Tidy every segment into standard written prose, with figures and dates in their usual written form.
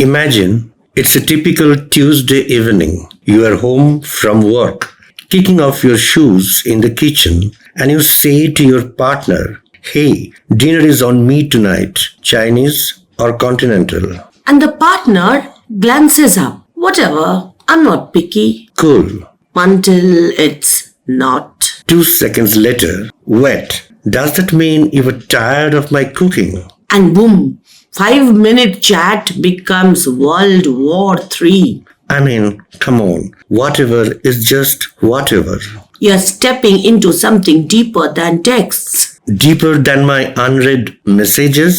Imagine it's a typical Tuesday evening. You are home from work, kicking off your shoes in the kitchen, and you say to your partner, "Hey, dinner is on me tonight, Chinese or continental?" And the partner glances up. "Whatever, I'm not picky." Cool. Until it's not. 2 seconds later, wait, does that mean you were tired of my cooking? And boom, 5-minute chat becomes World War III. I mean, come on, whatever is just whatever. You're stepping into something deeper than texts. Deeper than my unread messages?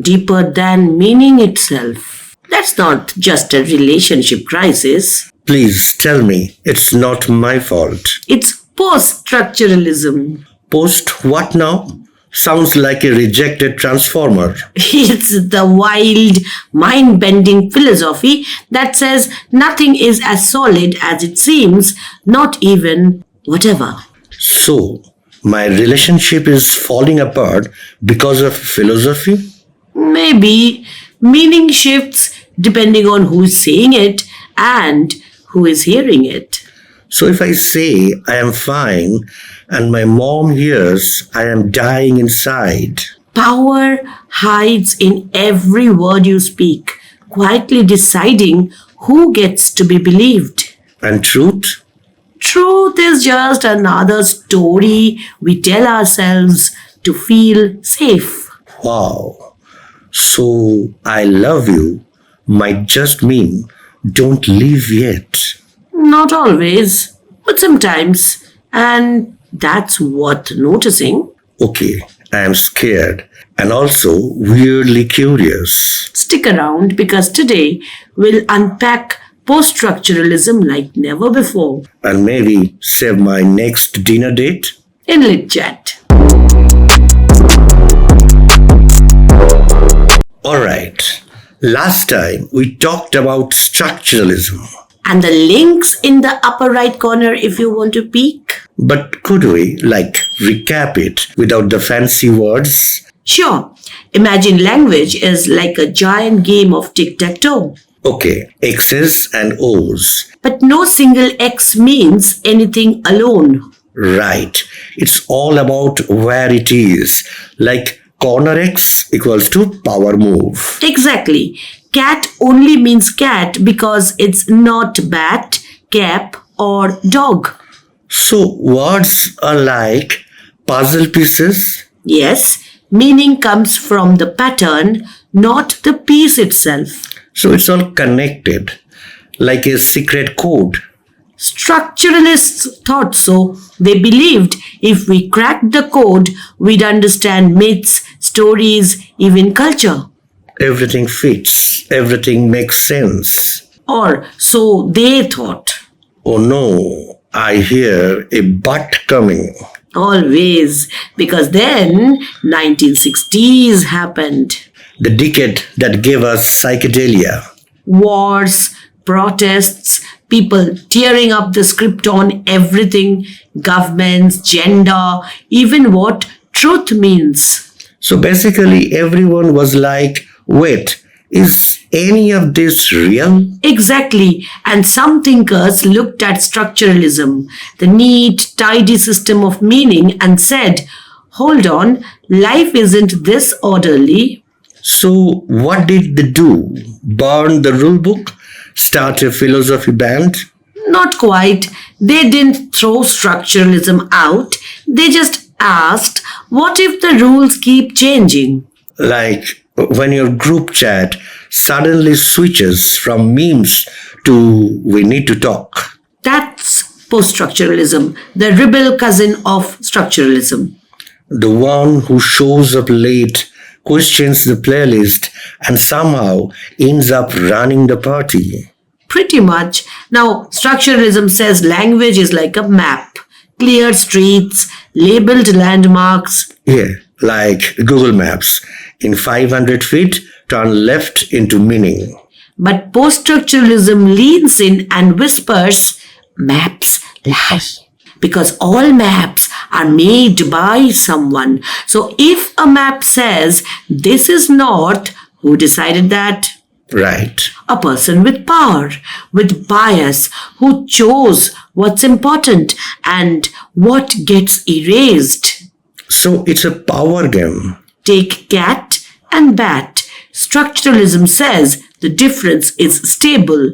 Deeper than meaning itself. That's not just a relationship crisis. Please tell me it's not my fault. It's post-structuralism. Post what now? Sounds like a rejected transformer. It's the wild, mind-bending philosophy that says nothing is as solid as it seems, not even whatever. So, my relationship is falling apart because of philosophy? Maybe meaning shifts depending on who's saying it and who is hearing it. So if I say I am fine and my mom hears I am dying inside. Power hides in every word you speak, quietly deciding who gets to be believed. And truth? Truth is just another story we tell ourselves to feel safe. Wow. So I love you might just mean don't leave yet. Not always, but sometimes. And that's worth noticing. Okay, I am scared and also weirdly curious. Stick around because today we'll unpack post-structuralism like never before. And maybe save my next dinner date? In LitChat. Alright, last time we talked about structuralism. And the link's in the upper right corner if you want to peek. But could we, recap it without the fancy words? Sure. Imagine language is like a giant game of tic-tac-toe. Okay, X's and O's. But no single X means anything alone. Right. It's all about where it is. Like corner X equals to power move. Exactly. Cat only means cat because it's not bat, cap, or dog. So words are like puzzle pieces? Yes, meaning comes from the pattern, not the piece itself. So it's all connected, like a secret code. Structuralists thought so. They believed if we cracked the code, we'd understand myths, stories, even culture. Everything fits, everything makes sense. Or so they thought. Oh no, I hear a but coming. Always, because then 1960s happened. The decade that gave us psychedelia. Wars, protests, people tearing up the script on everything, governments, gender, even what truth means. So basically everyone was like, wait, is any of this real? Exactly. And some thinkers looked at structuralism, the neat, tidy system of meaning, and said, hold on, life isn't this orderly. So what did they do? Burn the rule book? Start a philosophy band? Not quite. They didn't throw structuralism out. They just asked, what if the rules keep changing? Like when your group chat suddenly switches from memes to we need to talk. That's post-structuralism, the rebel cousin of structuralism. The one who shows up late, questions the playlist, and somehow ends up running the party. Pretty much. Now, structuralism says language is like a map. Clear streets, labeled landmarks. Yeah, like Google Maps. In 500 feet, turn left into meaning. But post-structuralism leans in and whispers, maps lie. Because all maps are made by someone. So if a map says this is north, who decided that? Right. A person with power, with bias, who chose what's important and what gets erased. So it's a power game. Take cat and bat. Structuralism says the difference is stable.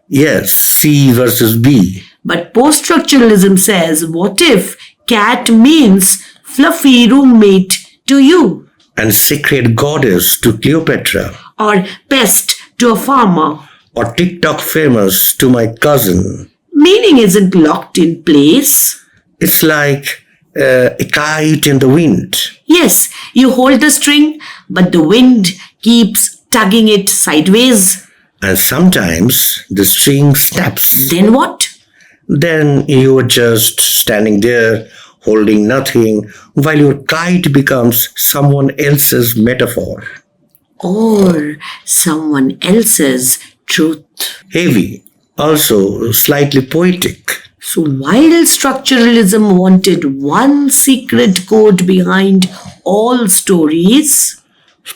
Yes, C versus B. But post-structuralism says, what if cat means fluffy roommate to you? And sacred goddess to Cleopatra. Or pest to a farmer? Or TikTok famous to my cousin. Meaning isn't locked in place. It's like a kite in the wind. Yes, you hold the string, but the wind keeps tugging it sideways. And sometimes the string snaps. Then what? Then you are just standing there holding nothing while your kite becomes someone else's metaphor. Or someone else's truth. Heavy, also slightly poetic. So while structuralism wanted one secret code behind all stories,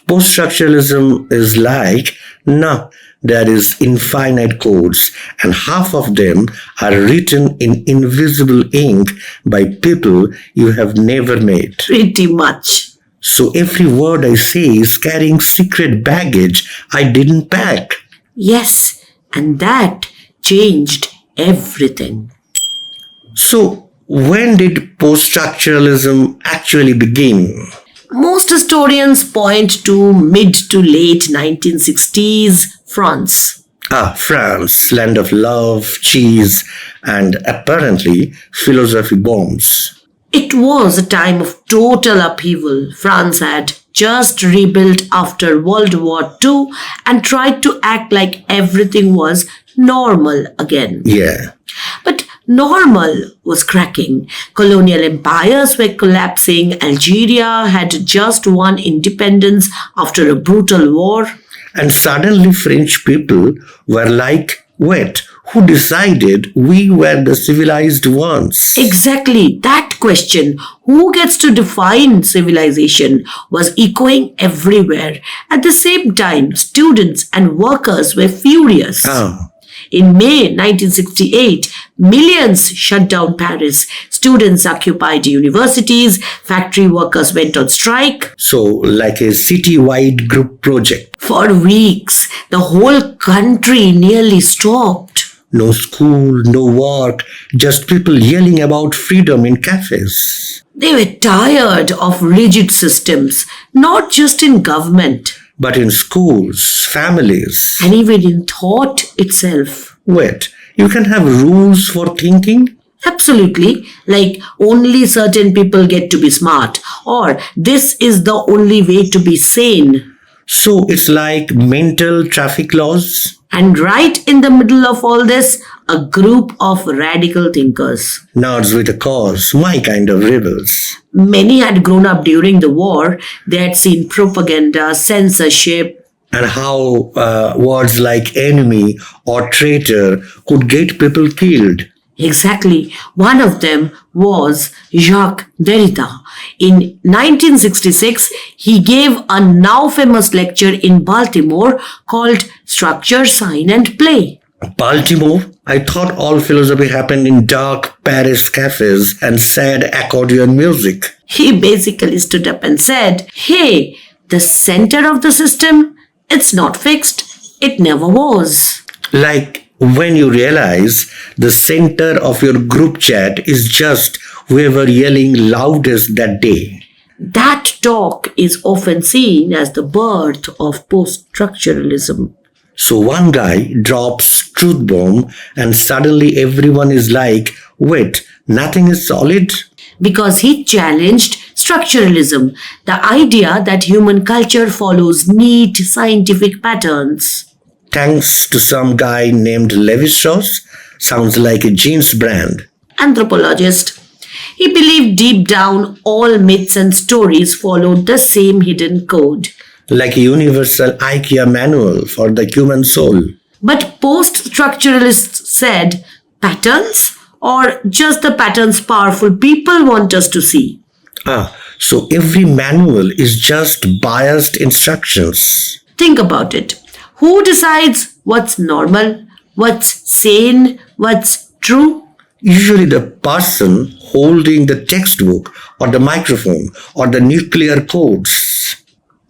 Post-structuralism is like, no, there is infinite codes and half of them are written in invisible ink by people you have never met. pretty much. So every word I say is carrying secret baggage I didn't pack. Yes, and that changed everything. So when did post-structuralism actually begin? Most historians point to mid to late 1960s France. France, land of love, cheese, and apparently philosophy bombs. It was a time of total upheaval. France had just rebuilt after World War II and tried to act like everything was normal again. Yeah. But normal was cracking. Colonial empires were collapsing. Algeria had just won independence after a brutal war. And suddenly French people were like, wait, who decided we were the civilized ones? Exactly, that question, who gets to define civilization, was echoing everywhere. At the same time, students and workers were furious. In May 1968, millions shut down Paris. Students occupied universities, factory workers went on strike. So, like a city-wide group project. For weeks, the whole country nearly stopped. No school, no work, just people yelling about freedom in cafes. They were tired of rigid systems, not just in government, but in schools, families. And even in thought itself. Wait, you can have rules for thinking? Absolutely, like only certain people get to be smart, or this is the only way to be sane. So it's like mental traffic laws? And right in the middle of all this, a group of radical thinkers. Nerds with a cause, my kind of rebels. Many had grown up during the war. They had seen propaganda, censorship. And how words like enemy or traitor could get people killed. Exactly. One of them was Jacques Derrida. In 1966, he gave a now famous lecture in Baltimore called Structure, Sign and Play. Baltimore? I thought all philosophy happened in dark Paris cafes and sad accordion music. He basically stood up and said, hey, the center of the system, it's not fixed. It never was. Like when you realize the center of your group chat is just whoever yelling loudest that day. That talk is often seen as the birth of post-structuralism. So one guy drops truth bomb and suddenly everyone is like, wait, nothing is solid? Because he challenged structuralism, the idea that human culture follows neat scientific patterns. Thanks to some guy named Levi-Strauss, sounds like a jeans brand. Anthropologist. He believed deep down all myths and stories followed the same hidden code. Like a universal IKEA manual for the human soul. But post-structuralists said, patterns? Or just the patterns powerful people want us to see? So every manual is just biased instructions. Think about it. Who decides What's normal? What's sane? What's true? Usually the person holding the textbook or the microphone or the nuclear codes.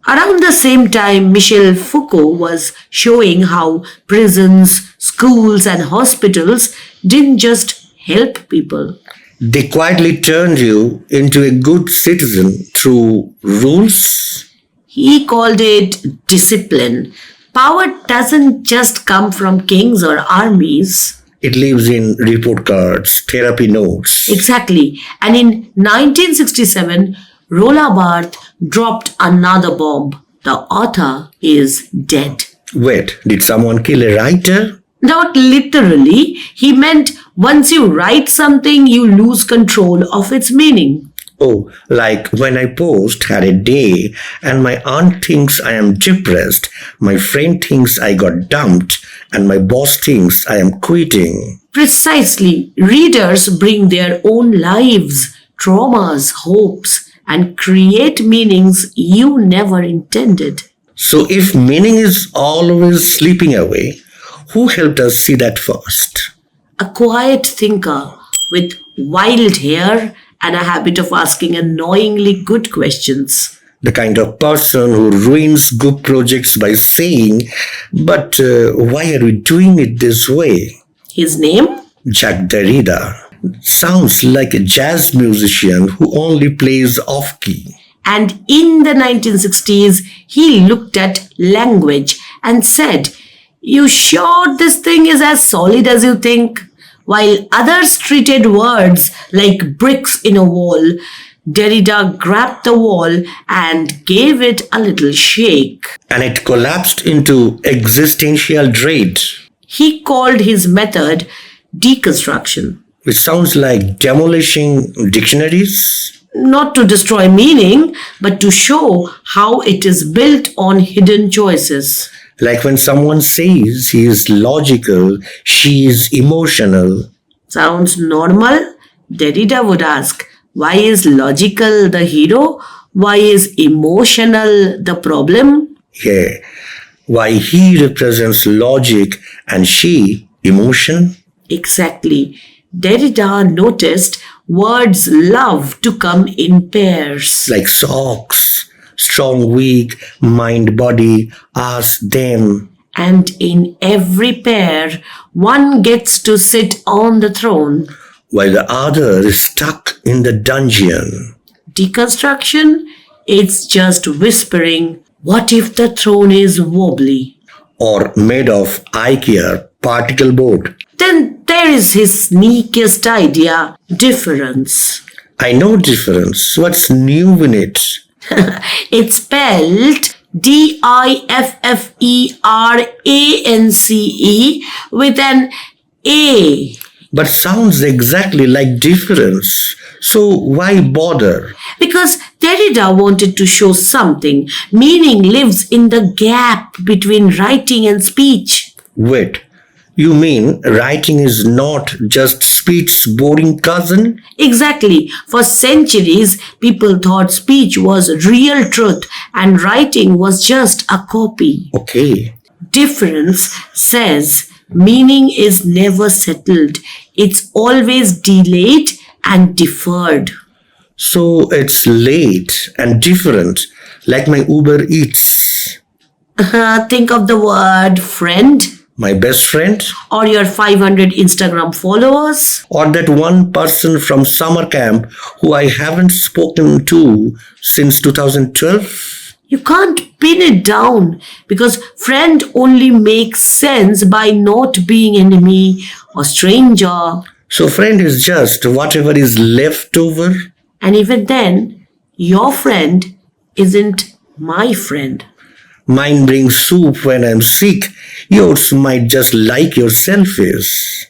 Around the same time, Michel Foucault was showing how prisons, schools, and hospitals didn't just help people. They quietly turned you into a good citizen through rules. He called it discipline. Power doesn't just come from kings or armies. It lives in report cards, therapy notes. Exactly. And in 1967, Roland Barthes dropped another bomb. The author is dead. Wait, did someone kill a writer? Not literally. He meant once you write something, you lose control of its meaning. Oh, like when I post had a day and my aunt thinks I am depressed, my friend thinks I got dumped, and my boss thinks I am quitting. Precisely. Readers bring their own lives, traumas, hopes, and create meanings you never intended. So if meaning is always slipping away, who helped us see that first? A quiet thinker with wild hair and a habit of asking annoyingly good questions. The kind of person who ruins good projects by saying, but why are we doing it this way? His name? Jacques Derrida. Sounds like a jazz musician who only plays off-key. And in the 1960s, he looked at language and said, "You sure this thing is as solid as you think?" While others treated words like bricks in a wall, Derrida grabbed the wall and gave it a little shake. And it collapsed into existential dread. He called his method deconstruction. Which sounds like demolishing dictionaries. Not to destroy meaning, but to show how it is built on hidden choices. Like when someone says he is logical, she is emotional. Sounds normal? Derrida would ask, why is logical the hero? Why is emotional the problem? Yeah. Why he represents logic and she emotion? Exactly. Derrida noticed words love to come in pairs. Like socks, strong, weak, mind, body, us, them. And in every pair, one gets to sit on the throne. While the other is stuck in the dungeon. Deconstruction? It's just whispering, what if the throne is wobbly? Or made of IKEA particle board. Then there is his sneakiest idea, difference. I know difference. What's new in it? It's spelled difference with an A. But sounds exactly like difference. So why bother? Because Derrida wanted to show something. Meaning lives in the gap between writing and speech. Wait, you mean writing is not just speech's boring cousin? Exactly. For centuries, people thought speech was real truth and writing was just a copy. Okay. Difference says meaning is never settled. It's always delayed and deferred. So it's late and different, like my Uber Eats. Think of the word friend. My best friend? Or your 500 Instagram followers. Or that one person from summer camp who I haven't spoken to since 2012? You can't pin it down because friend only makes sense by not being enemy or stranger. So friend is just whatever is left over? And even then, your friend isn't my friend. Mine brings soup when I'm sick. Yours might just like your selfies.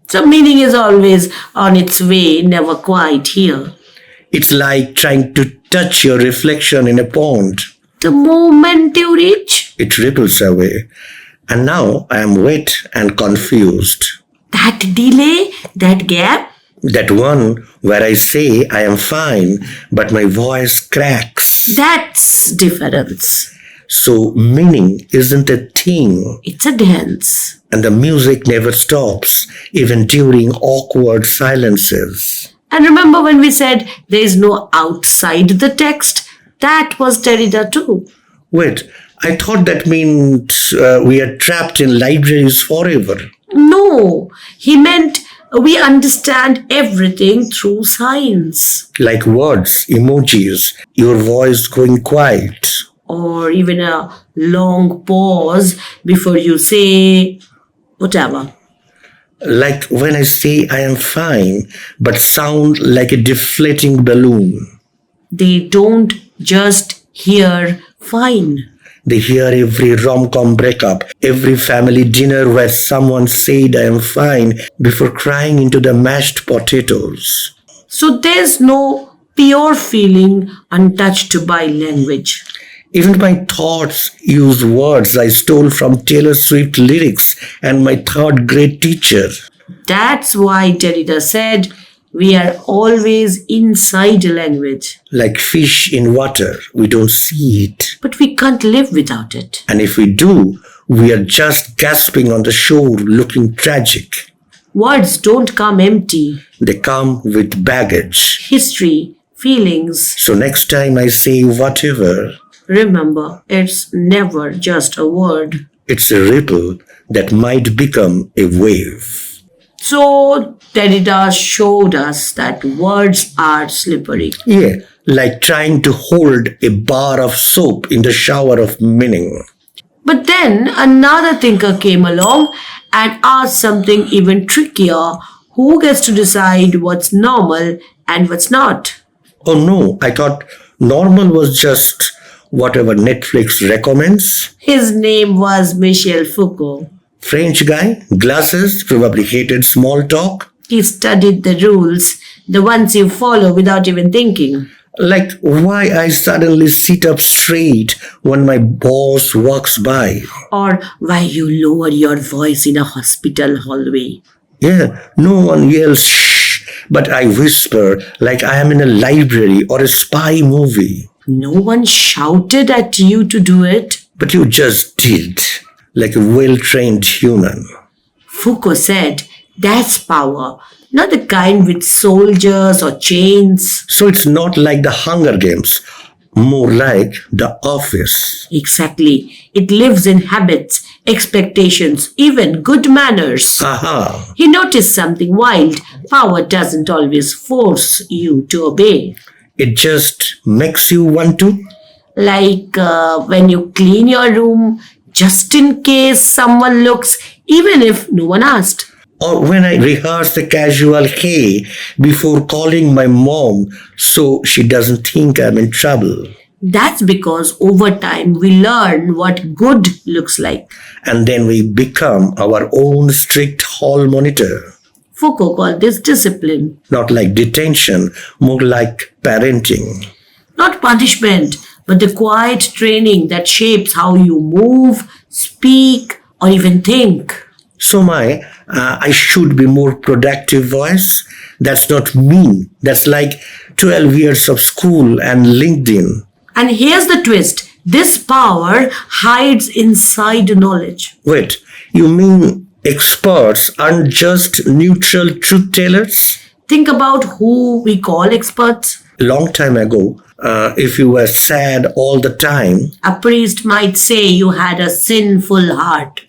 So meaning is always on its way, never quite here. It's like trying to touch your reflection in a pond. The moment you reach, it ripples away. And now I am wet and confused. That delay, that gap? That one where I say I am fine, but my voice cracks. That's difference. So meaning isn't a thing. It's a dance. And the music never stops, even during awkward silences. And remember when we said there is no outside the text? That was Derrida too. Wait, I thought that meant we are trapped in libraries forever. No, he meant we understand everything through signs. Like words, emojis, your voice going quiet. Or even a long pause before you say whatever. Like when I say I am fine, but sound like a deflating balloon. They don't just hear fine. They hear every rom-com breakup, every family dinner where someone said I am fine before crying into the mashed potatoes. So there's no pure feeling untouched by language. Even my thoughts use words I stole from Taylor Swift lyrics and my third grade teacher. That's why Derrida said we are always inside a language. Like fish in water, we don't see it. But we can't live without it. And if we do, we are just gasping on the shore looking tragic. Words don't come empty. They come with baggage. History, feelings. So next time I say whatever, remember, it's never just a word. it's a ripple that might become a wave. So Derrida showed us that words are slippery. Yeah, like trying to hold a bar of soap in the shower of meaning. But then another thinker came along and asked something even trickier. Who gets to decide what's normal and what's not? Oh no, I thought normal was just whatever Netflix recommends. His name was Michel Foucault. French guy, glasses, probably hated small talk. He studied the rules, the ones you follow without even thinking. Like why I suddenly sit up straight when my boss walks by. Or why you lower your voice in a hospital hallway. Yeah, no one yells shh, but I whisper like I am in a library or a spy movie. No one shouted at you to do it. But you just did, like a well-trained human. Foucault said, that's power, not the kind with soldiers or chains. So it's not like the Hunger Games, more like the office. Exactly. It lives in habits, expectations, even good manners. Aha. He noticed something wild. Power doesn't always force you to obey. It just makes you want to. Like when you clean your room, just in case someone looks, even if no one asked. Or when I rehearse the casual hey before calling my mom so she doesn't think I'm in trouble. That's because over time we learn what good looks like. And then we become our own strict hall monitor. Foucault called this discipline. Not like detention, more like parenting. Not punishment, but the quiet training that shapes how you move, speak, or even think. So I should be more productive voice. That's not mean. That's like 12 years of school and LinkedIn. And here's the twist. This power hides inside knowledge. Wait, you mean experts aren't just neutral truth tellers? Think about who we call experts. A long time ago, if you were sad all the time, A priest might say you had a sinful heart.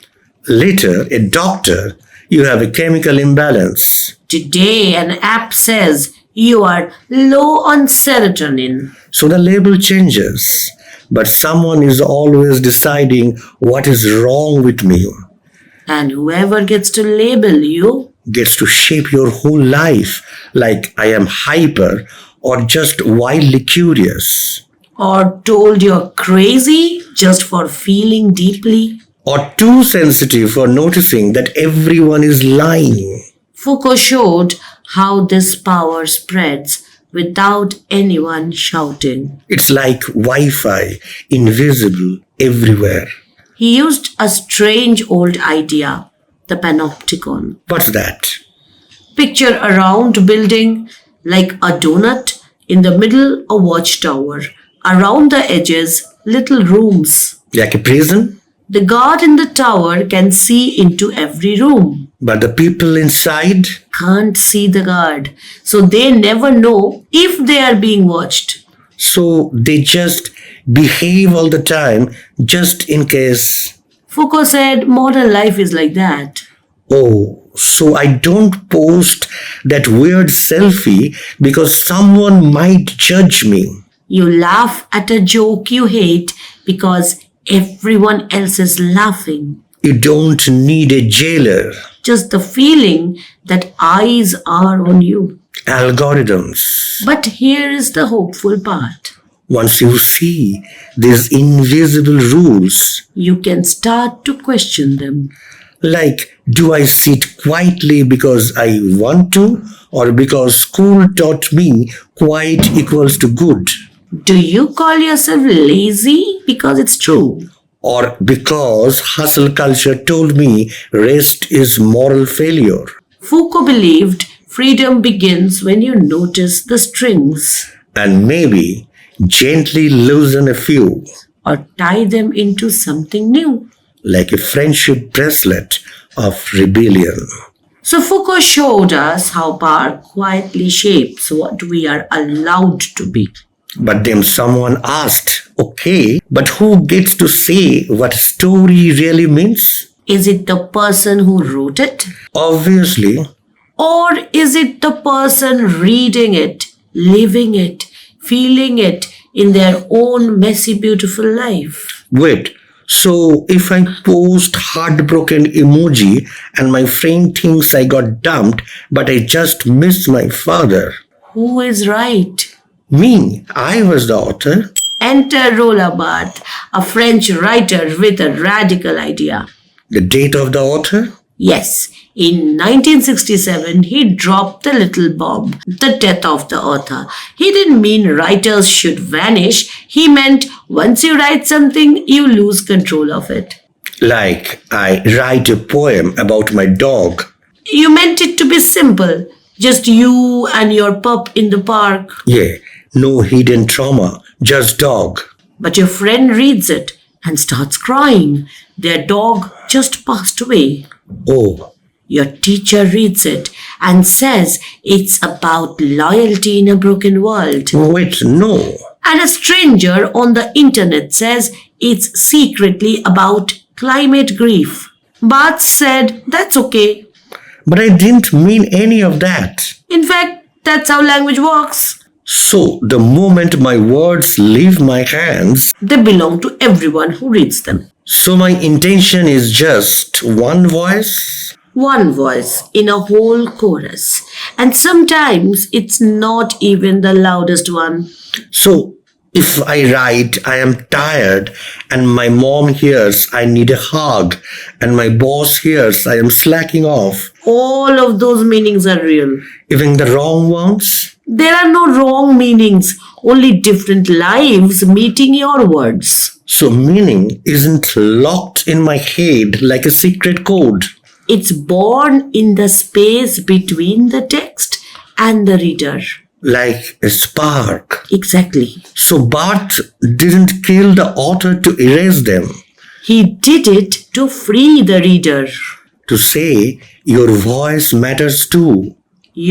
later a doctor, you have a chemical imbalance. Today, an app says you are low on serotonin. So the label changes, but someone is always deciding what is wrong with me. And whoever gets to label you, Gets to shape your whole life, like I am hyper or just wildly curious, or told you're crazy just for feeling deeply. or too sensitive for noticing that everyone is lying. Foucault showed how this power spreads without anyone shouting. It's like Wi-Fi, invisible everywhere. He used a strange old idea, the panopticon. What's that? Picture a round building like a donut, in the middle a watchtower, around the edges little rooms. Like a prison? The guard in the tower can see into every room. But the people inside? Can't see the guard. So they never know if they are being watched. So they just behave all the time just in case. Foucault said modern life is like that. Oh, so I don't post that weird selfie because someone might judge me. You laugh at a joke you hate because everyone else is laughing. You don't need a jailer. Just the feeling that eyes are on you. Algorithms. But here is the hopeful part. Once you see these invisible rules, You can start to question them. like, do I sit quietly because I want to, or because school taught me quiet equals to good, Do you call yourself lazy because it's true? or because hustle culture told me rest is moral failure? Foucault believed freedom begins when you notice the strings And maybe gently loosen a few, or tie them into something new. like a friendship bracelet of rebellion. So Foucault showed us how power quietly shapes what we are allowed to be. But then someone asked, okay, but who gets to say what story really means? Is it the person who wrote it? Obviously. Or is it the person reading it, living it, feeling it in their own messy, beautiful life? Wait, so if I post heartbroken emoji and my friend thinks I got dumped, but I just missed my father? Who is right? Me, I was the author. Enter Roland Barthes, a French writer with a radical idea. The date of the author? Yes, in 1967, he dropped the little bomb, the death of the author. He didn't mean writers should vanish. He meant once you write something, you lose control of it. Like, I write a poem about my dog. You meant it to be simple, just you and your pup in the park. Yeah, no hidden trauma, just dog. But your friend reads it and starts crying. Their dog just passed away. Oh, Your teacher reads it and says it's about loyalty in a broken world. wait, no. And a stranger on the internet says it's secretly about climate grief. Barthes said that's okay. But I didn't mean any of that. In fact, that's how language works. So, the moment my words leave my hands, They belong to everyone who reads them. so my intention is just one voice? One voice in a whole chorus. And sometimes it's not even the loudest one. So, if I write, I am tired, and my mom hears I need a hug, and my boss hears I am slacking off, All of those meanings are real. even the wrong ones? There are no wrong meanings, only different lives meeting your words. So, meaning isn't locked in my head like a secret code. It's born in the space between the text and the reader. Like a spark. Exactly. So, Barthes didn't kill the author to erase them, He did it to free the reader. to say your voice matters too.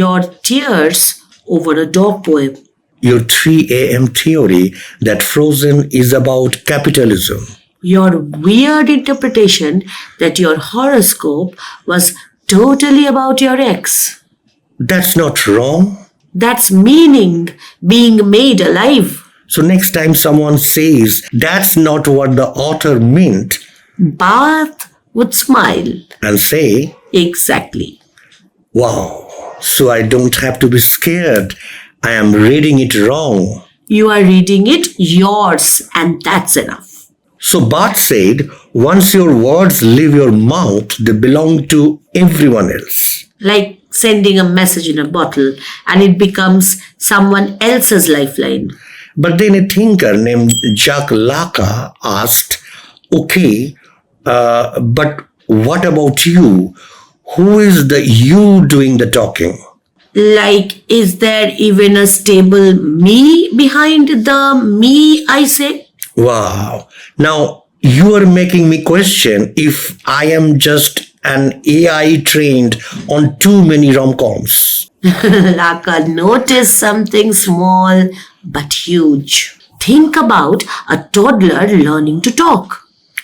Your tears over a dog poem. Your 3 a.m. theory that Frozen is about capitalism. Your weird interpretation that your horoscope was totally about your ex. That's not wrong. That's meaning being made alive. So next time someone says that's not what the author meant, Barthes would smile. and say, Exactly. wow, so I don't have to be scared. I am reading it wrong. You are reading it yours, and that's enough. So Barthes said, once your words leave your mouth, they belong to everyone else. Like sending a message in a bottle and it becomes someone else's lifeline. But then a thinker named Jacques Lacan asked, okay, but what about you? Who is the you doing the talking? Like, is there even a stable me behind the me I say? Wow. Now, You are making me question if I am just an AI trained on too many rom-coms. Lacan noticed something small but huge. Think about a toddler learning to talk.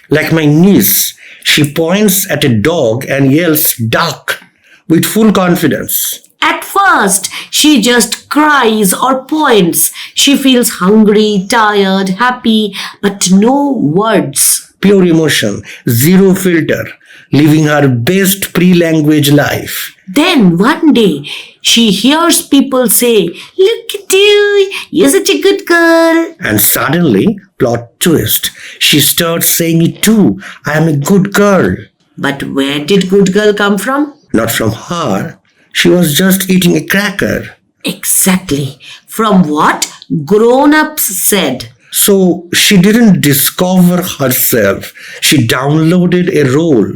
Like my niece, she points at a dog and yells duck with full confidence. At first, she just cries or points. She feels hungry, tired, happy, but no words. Pure emotion, zero filter, living her best pre-language life. Then one day, she hears people say, "Look at you, you're such a good girl." And suddenly, plot twist, she starts saying it too. I am a good girl. But where did good girl come from? Not from her. She was just eating a cracker. Exactly. From what grown-ups said. So she didn't discover herself. She downloaded a role.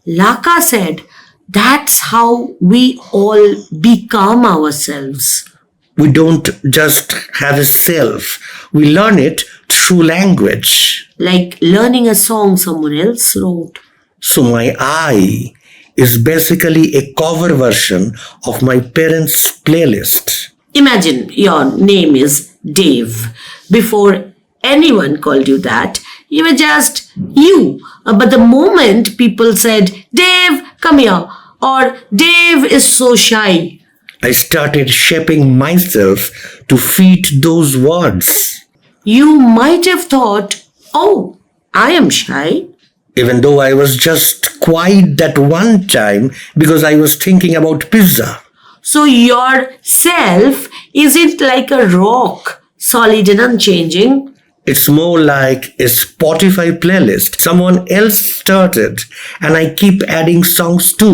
Lacan said, that's how we all become ourselves. We don't just have a self. We learn it through language. Like learning a song someone else wrote. So my I is basically a cover version of my parents' playlist. Imagine your name is Dave. Before anyone called you that, you were just you. But the moment people said, "Dave, come here," or "Dave is so shy," I started shaping myself to fit those words. you might have thought, "Oh, I am shy." Even though I was just quiet that one time because I was thinking about pizza. So your self isn't like a rock, solid and unchanging. It's more like a Spotify playlist someone else started and I keep adding songs to.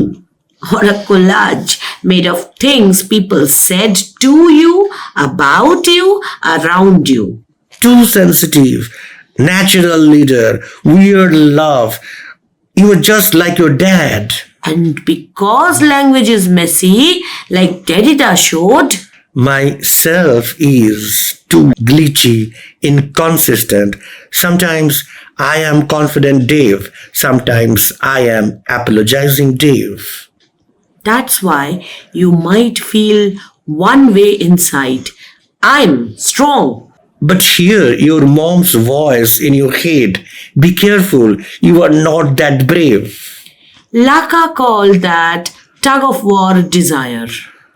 Or a collage made of things people said to you, about you, around you. Too sensitive, natural leader, weird love. You are just like your dad. And because language is messy, like Derrida showed, My self is too glitchy, inconsistent. Sometimes I am confident Dave. Sometimes I am apologizing Dave. that's why you might feel one way inside. I'm strong. But hear your mom's voice in your head. Be careful, you are not that brave. Lacan called that tug of war desire.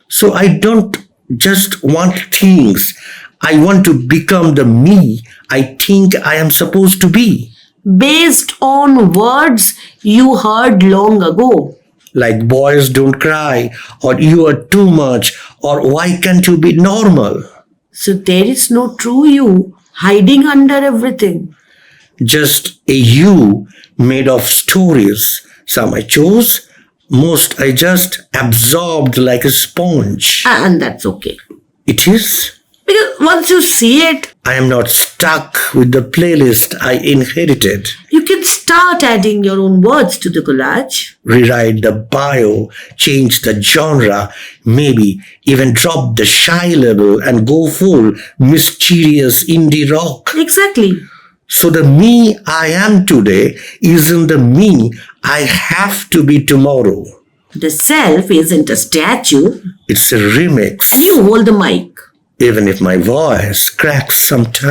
So I don't just want things. I want to become the me I think I am supposed to be. Based on words you heard long ago. Like boys don't cry, or you are too much, or why can't you be normal? So there is no true you hiding under everything. Just a you made of stories. Some I chose, most I just absorbed like a sponge. And that's okay. It is. Because once you see it, I am not stuck with the playlist I inherited. you can start adding your own words to the collage. Rewrite the bio, change the genre, maybe even drop the shy label and go full mysterious indie rock. Exactly. So the me I am today isn't the me I have to be tomorrow. The self isn't a statue. It's a remix. And you hold the mic. Even if my voice cracks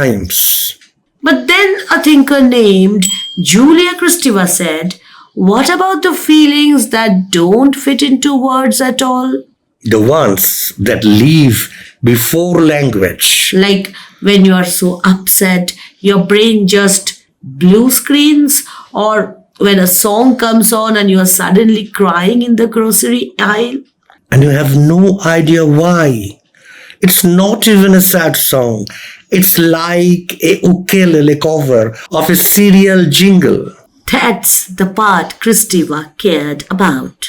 sometimes. But then a thinker named Julia Kristeva said, what about the feelings that don't fit into words at all? The ones that leave before language. Like when you are so upset, your brain just blue screens, or when a song comes on and you are suddenly crying in the grocery aisle. And you have no idea why. It's not even a sad song. It's like a ukulele cover of a serial jingle. That's the part Kristeva cared about.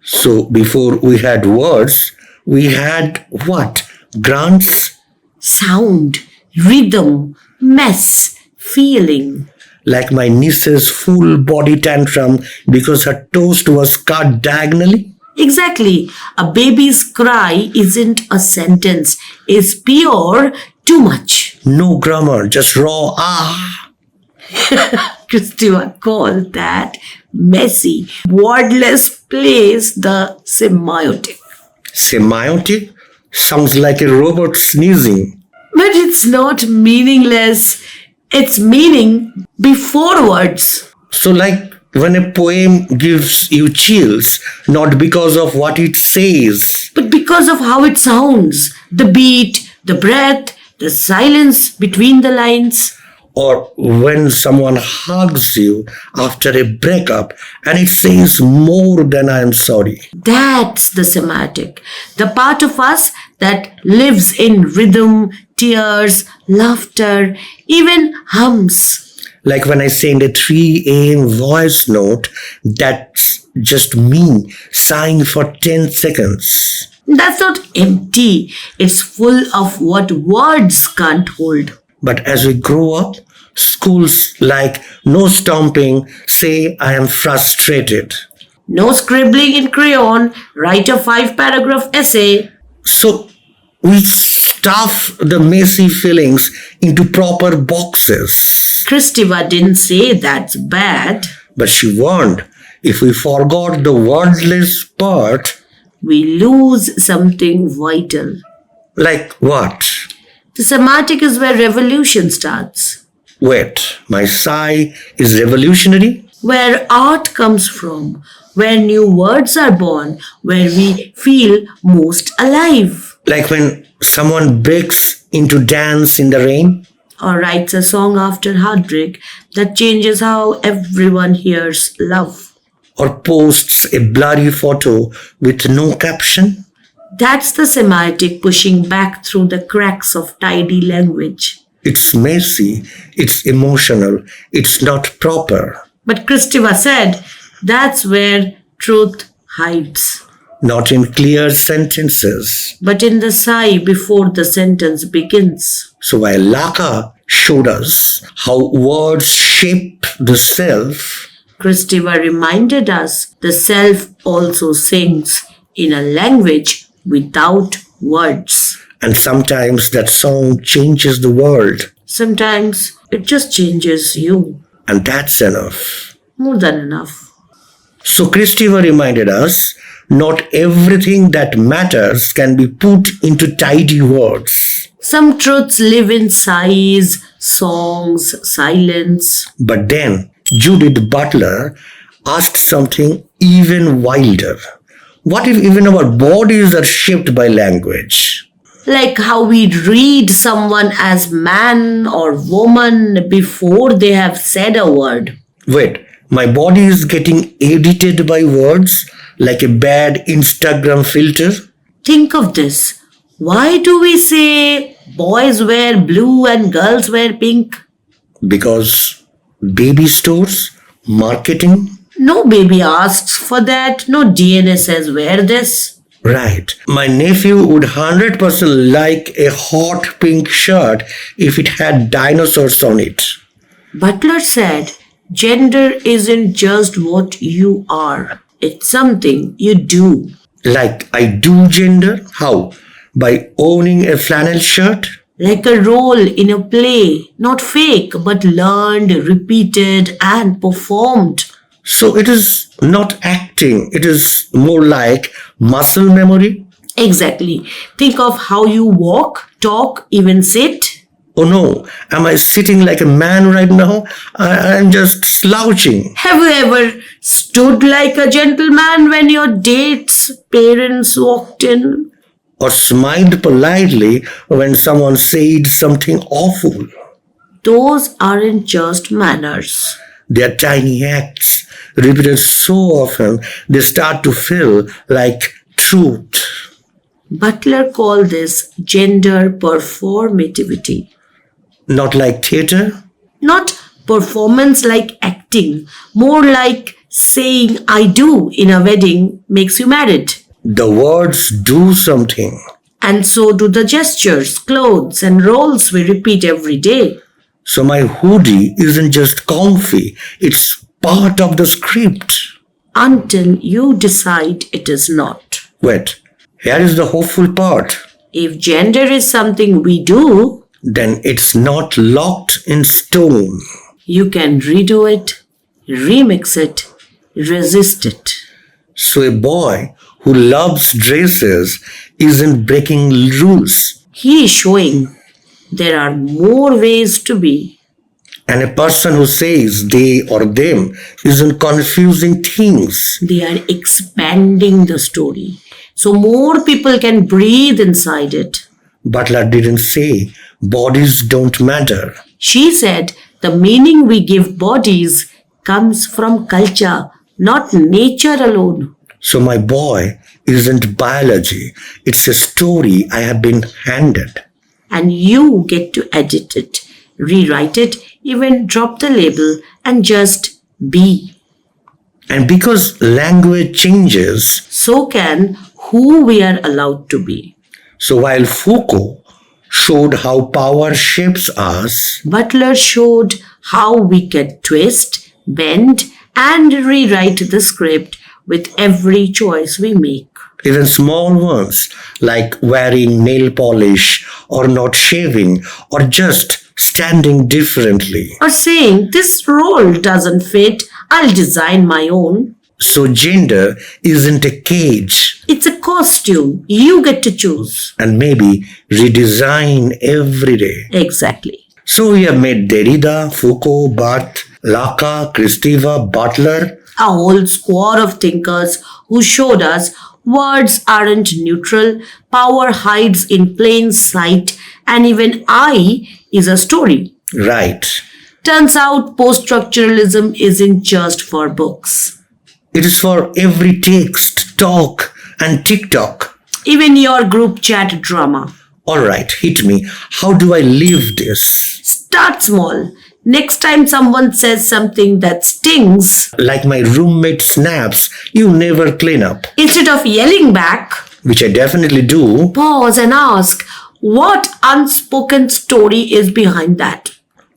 So before we had words, we had what? Grunts? Sound, rhythm, mess, feeling. Like my niece's full body tantrum because her toast was cut diagonally? Exactly. A baby's cry isn't a sentence. It's pure too much. No grammar, just raw ah. Kristeva called that messy, wordless place the semiotic. Semiotic sounds like a robot sneezing. But it's not meaningless. It's meaning before words. So, like when a poem gives you chills, not because of what it says, But because of how it sounds, the beat, the breath, the silence between the lines. or when someone hugs you after a breakup and it says more than I am sorry. That's the semiotic, the part of us that lives in rhythm, tears, laughter, even hums. Like when I send a 3 a.m. voice note, that's just me sighing for 10 seconds. That's not empty, it's full of what words can't hold. But as we grow up, schools like no stomping say I am frustrated. No scribbling in crayon, write a 5-paragraph essay. So we stuff the messy feelings into proper boxes. Kristeva didn't say that's bad. But she warned, if we forgot the wordless part, We lose something vital. like what? The semiotic is where revolution starts, Wait, my sigh is revolutionary? where art comes from, where new words are born, where we feel most alive. Like when someone breaks into dance in the rain? Or writes a song after heartbreak that changes how everyone hears love. Or posts a blurry photo with no caption? That's the semiotic pushing back through the cracks of tidy language. It's messy, it's emotional, it's not proper. But Kristeva said that's where truth hides. Not in clear sentences. But in the sigh before the sentence begins. So while Lacan showed us how words shape the self, Kristeva reminded us the self also sings in a language without words. and sometimes that song changes the world, Sometimes it just changes you. and that's enough. More than enough. So Kristeva reminded us, not everything that matters can be put into tidy words. Some truths live in sighs, songs, silence. But then Judith Butler asked something even wilder. What if even our bodies are shaped by language? Like how we read someone as man or woman before they have said a word. Wait, my body is getting edited by words like a bad Instagram filter? Think of this. Why do we say boys wear blue and girls wear pink? Because baby stores, marketing? No baby asks for that. No DNA says wear this. Right. My nephew would 100% like a hot pink shirt if it had dinosaurs on it. Butler said, gender isn't just what you are. It's something you do. Like I do gender? How? By owning a flannel shirt? Like a role in a play, not fake, but learned, repeated, and performed. So it is not acting, it is more like muscle memory. Exactly. Think of how you walk, talk, even sit. Oh no, am I sitting like a man right now? I'm just slouching. Have you ever stood like a gentleman when your date's parents walked in? Or smiled politely when someone said something awful. Those aren't just manners. They are tiny acts, repeated so often they start to feel like truth. Butler called this gender performativity. Not like theater, Not performance like acting, more like saying I do in a wedding makes you married. the words do something. And so do the gestures, clothes, and roles we repeat every day. So my hoodie isn't just comfy, it's part of the script. Until you decide it is not. Wait, here is the hopeful part. If gender is something we do, Then it's not locked in stone. You can redo it, remix it, resist it. So a boy who loves dresses isn't breaking rules. He is showing there are more ways to be. And a person who says they or them isn't confusing things. They are expanding the story so more people can breathe inside it. Butler didn't say bodies don't matter. She said the meaning we give bodies comes from culture, not nature alone. So my boy isn't biology. It's a story I have been handed. And you get to edit it, rewrite it, even drop the label and just be. And because language changes, So can who we are allowed to be. so while Foucault showed how power shapes us, Butler showed how we can twist, bend, and rewrite the script with every choice we make. even small ones like wearing nail polish or not shaving or just standing differently. Or saying, this role doesn't fit, I'll design my own. So gender isn't a cage, It's a costume. You get to choose. and maybe redesign every day. Exactly. So we have met Derrida, Foucault, Barthes, Lacan, Kristeva, Butler. A whole squad of thinkers who showed us words aren't neutral, power hides in plain sight, and even I is a story. Right. Turns out post-structuralism isn't just for books. It is for every text, talk, and TikTok. Even your group chat drama. Alright, hit me. How do I live this? Start small. Next time someone says something that stings, Like my roommate snaps, you never clean up. instead of yelling back, Which I definitely do. pause and ask, what unspoken story is behind that?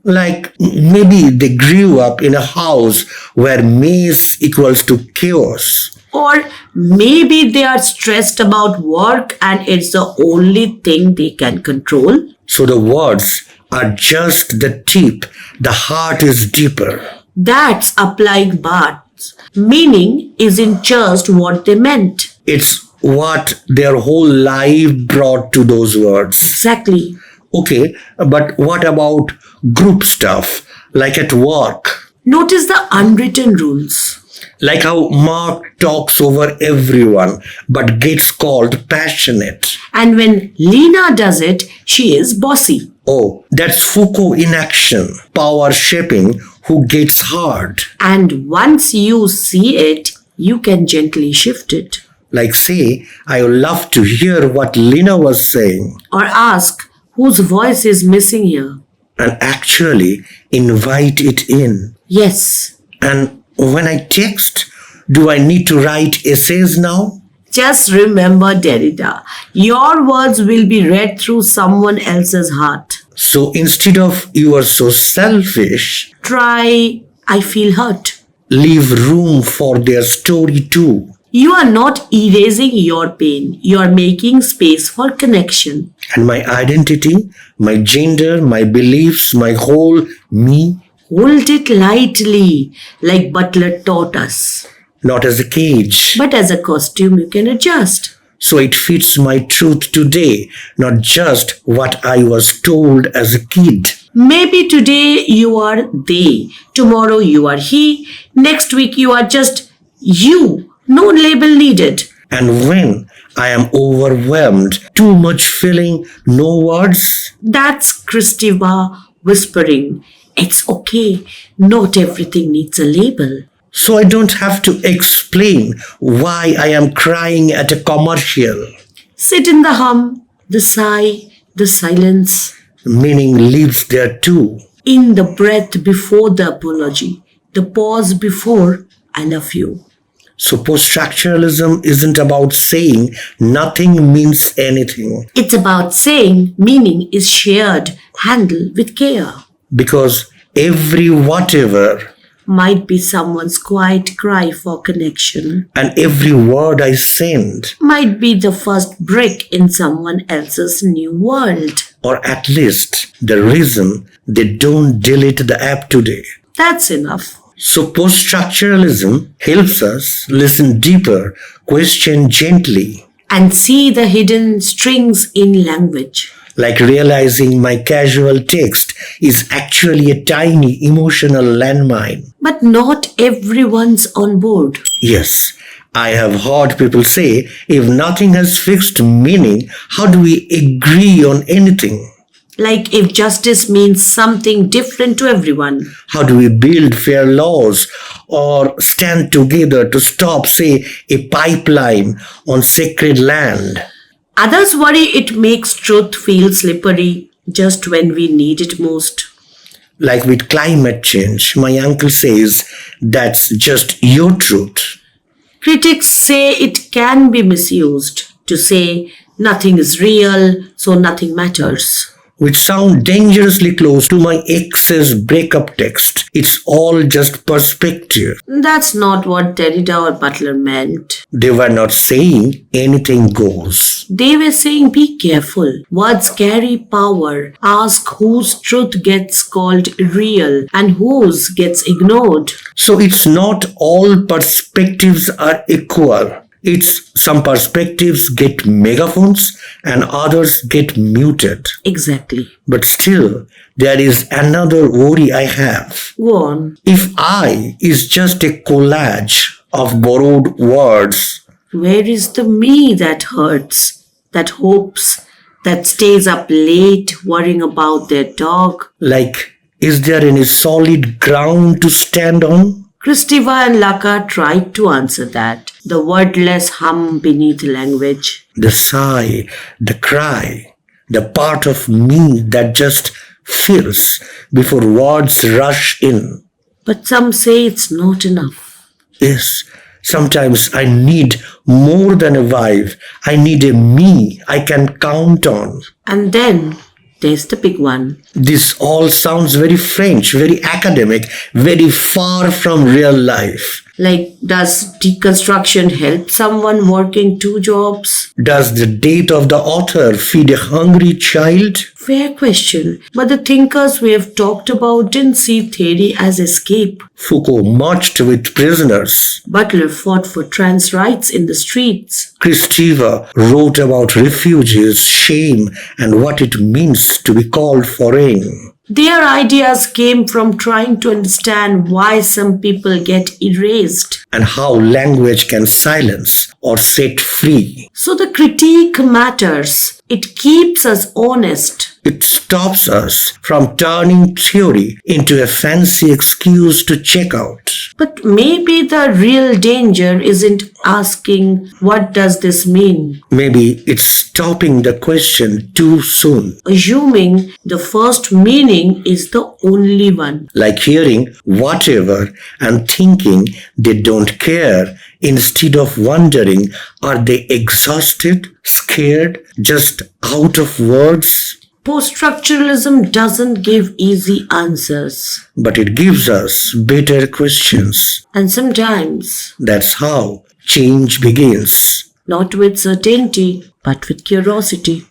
Like maybe they grew up in a house where mess equals to chaos. Or maybe they are stressed about work and it's the only thing they can control. So the words are just the tip. The heart is deeper. That's applying Barthes. Meaning isn't just what they meant. It's what their whole life brought to those words. Exactly. Okay, but what about group stuff, like at work? Notice the unwritten rules. Like how Mark talks over everyone but gets called passionate. And when Lena does it, she is bossy. Oh, that's Foucault in action. Power shaping who gets hard. And once you see it, you can gently shift it. Like say, I would love to hear what Lena was saying. Or ask, whose voice is missing here? And actually invite it in. Yes. And when I text, do I need to write essays now? Just remember, Derrida, your words will be read through someone else's heart. So instead of you are so selfish, Try, I feel hurt. leave room for their story too. You are not erasing your pain. You are making space for connection. And my identity, my gender, my beliefs, my whole me, Hold it lightly, like Butler taught us. not as a cage. But as a costume, you can adjust. So it fits my truth today, not just what I was told as a kid. Maybe today you are they, tomorrow you are he, next week you are just you. No label needed. And when I am overwhelmed, too much feeling, no words, That's Kristeva whispering. It's okay. Not everything needs a label. so I don't have to explain why I am crying at a commercial. Sit in the hum, the sigh, the silence, Meaning lives there too. in the breath before the apology, the pause before I love you. So post-structuralism isn't about saying nothing means anything, It's about saying meaning is shared, handled with care. because every whatever Might be someone's quiet cry for connection. and every word I send, Might be the first brick in someone else's new world. or at least the reason they don't delete the app today. That's enough. So post-structuralism helps us listen deeper, question gently, And see the hidden strings in language. like realizing my casual text is actually a tiny emotional landmine. But not everyone's on board. Yes, I have heard people say, if nothing has fixed meaning, how do we agree on anything? Like if justice means something different to everyone. How do we build fair laws or stand together to stop, say, a pipeline on sacred land? Others worry it makes truth feel slippery just when we need it most. Like with climate change, my uncle says that's just your truth. Critics say it can be misused to say nothing is real, so nothing matters. Which sound dangerously close to my ex's breakup text. It's all just perspective. That's not what Derrida or Butler meant. They were not saying anything goes. They were saying be careful. Words carry power. Ask whose truth gets called real and whose gets ignored. So it's not all perspectives are equal. It's some perspectives get megaphones and others get muted. Exactly. But still, there is another worry I have. Go on. If I is just a collage of borrowed words, Where is the me that hurts, that hopes, that stays up late worrying about their dog? like, is there any solid ground to stand on? Kristeva and Lacan tried to answer that. The wordless hum beneath language. The sigh, the cry, the part of me that just feels before words rush in. But some say it's not enough. Yes, sometimes I need more than a vibe. I need a me I can count on. And then there's the big one. This all sounds very French, very academic, very far from real life. Like, does deconstruction help someone working two jobs? Does the date of the author feed a hungry child? Fair question. But the thinkers we have talked about didn't see theory as escape. Foucault marched with prisoners. Butler fought for trans rights in the streets. Kristeva wrote about refugees, shame, and what it means to be called foreign. Their ideas came from trying to understand why some people get erased. And how language can silence or set free. So the critique matters. It keeps us honest. It stops us from turning theory into a fancy excuse to check out. But maybe the real danger isn't asking, what does this mean? Maybe it's stopping the question too soon. Assuming the first meaning is the only one. Like hearing whatever and thinking they don't care instead of wondering, are they exhausted, scared, just out of words? Post-structuralism doesn't give easy answers. But it gives us better questions. And sometimes, That's how change begins. not with certainty, but with curiosity.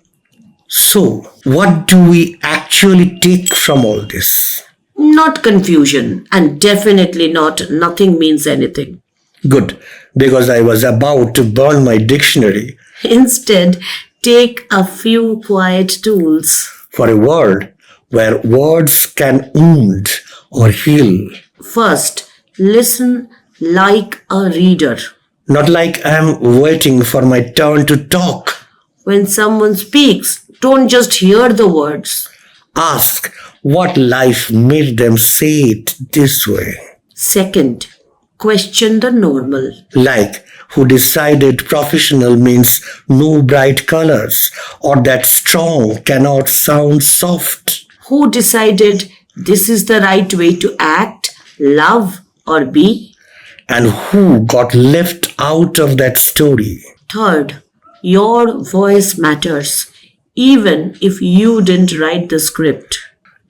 So, what do we actually take from all this? Not confusion, and definitely not nothing means anything. Good, because I was about to burn my dictionary. Instead, take a few quiet tools. For a world where words can wound or heal. First, listen like a reader. Not like I'm waiting for my turn to talk. When someone speaks, don't just hear the words. Ask what life made them say it this way. Second, question the normal. Like who decided professional means no bright colors or that strong cannot sound soft. Who decided this is the right way to act, love, or be? And who got left out of that story. Third, your voice matters, even if you didn't write the script.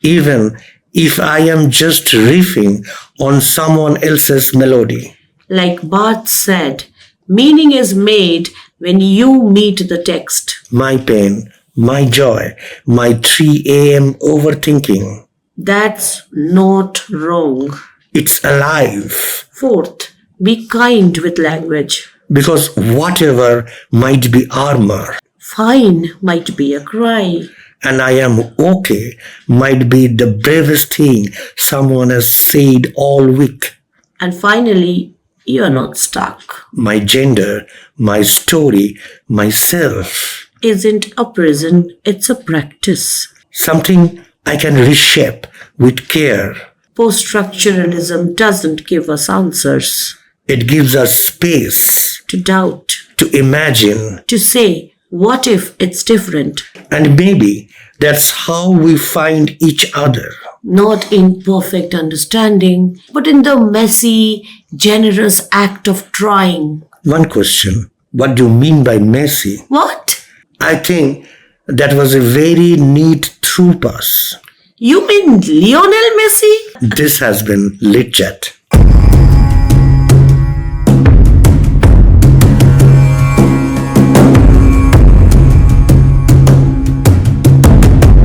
Even if I am just riffing on someone else's melody. Like Barthes said, meaning is made when you meet the text. My pain, my joy, my 3 a.m. overthinking. That's not wrong. It's alive. Fourth, be kind with language. Because whatever might be armor, Fine might be a cry. and I am okay might be the bravest thing someone has said all week. And finally, you're not stuck. My gender, my story, myself. Isn't a prison, it's a practice. Something I can reshape with care. Post-structuralism doesn't give us answers. It gives us space To doubt, to imagine, to say, what if it's different? and maybe that's how we find each other. Not in perfect understanding, but in the messy, generous act of trying. One question, what do you mean by messy? What? I think that was a very neat through pass. You mean Lionel Messi? This has been LitChat.